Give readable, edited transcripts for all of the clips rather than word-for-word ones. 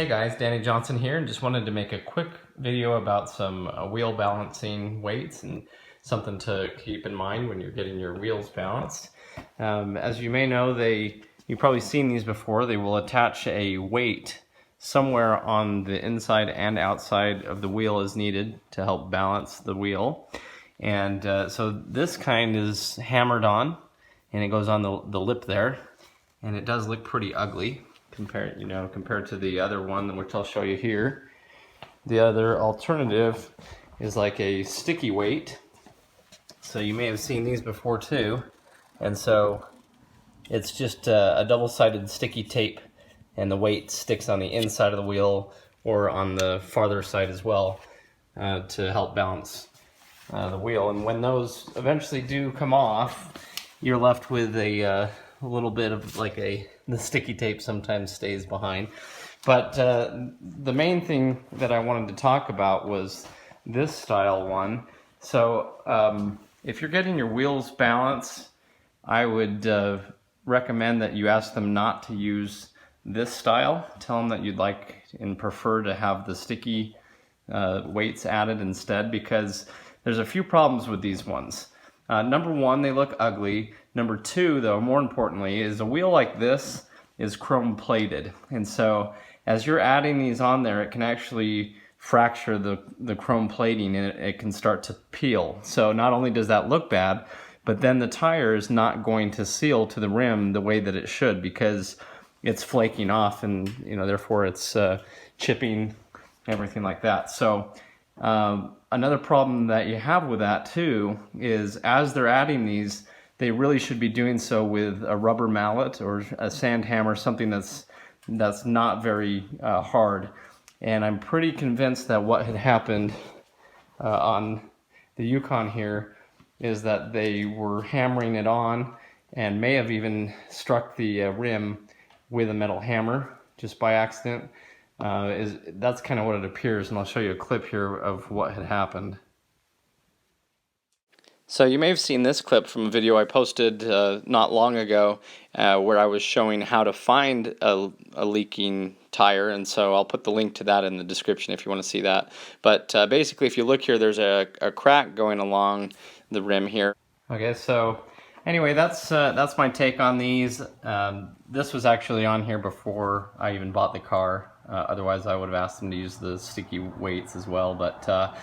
Hey guys, Danny Johnson here, and just wanted to make a quick video about some wheel balancing weights and something to keep in mind when you're getting your wheels balanced. As you may know, you've probably seen these before. They will attach a weight somewhere on the inside and outside of the wheel as needed to help balance the wheel. And so this kind is hammered on, and it goes on the lip there, and it does look pretty ugly compared to the other one, which I'll show you here. The other alternative is like a sticky weight. So you may have seen these before too. And so it's just a double-sided sticky tape, and the weight sticks on the inside of the wheel or on the farther side as well to help balance the wheel. And when those eventually do come off, you're left with a little bit of the sticky tape sometimes stays behind. But the main thing that I wanted to talk about was this style one. So if you're getting your wheels balanced, I would recommend that you ask them not to use this style. Tell them that you'd like and prefer to have the sticky weights added instead, because there's a few problems with these ones. Number one, they look ugly. Number two, though, more importantly, is a wheel like this is chrome plated. And so as you're adding these on there, it can actually fracture the chrome plating, and it can start to peel. So not only does that look bad, but then the tire is not going to seal to the rim the way that it should, because it's flaking off, and therefore it's chipping, everything like that. So another problem that you have with that too is, as they're adding these, they really should be doing so with a rubber mallet or a sand hammer, something that's not very hard. And I'm pretty convinced that what had happened on the Yukon here is that they were hammering it on and may have even struck the rim with a metal hammer just by accident. That's kind of what it appears, and I'll show you a clip here of what had happened. So you may have seen this clip from a video I posted not long ago where I was showing how to find a leaking tire, and so I'll put the link to that in the description if you want to see that. But basically, if you look here, there's a crack going along the rim here. Okay, so anyway, that's my take on these. This was actually on here before I even bought the car. Otherwise, I would have asked them to use the sticky weights as well. But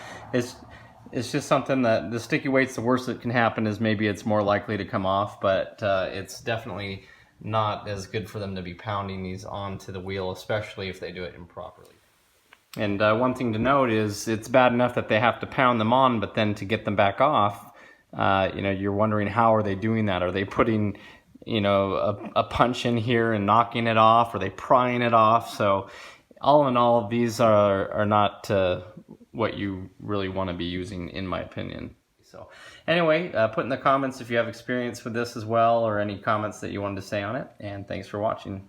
it's just something that the sticky weights, the worst that can happen is maybe it's more likely to come off, but it's definitely not as good for them to be pounding these onto the wheel, especially if they do it improperly. And one thing to note is, it's bad enough that they have to pound them on, but then to get them back off, you're wondering, how are they doing that? Are they putting a punch in here and knocking it off? Are they prying it off? So all in all, these are not what you really want to be using, in my opinion. So anyway, put in the comments if you have experience with this as well, or any comments that you wanted to say on it, and thanks for watching.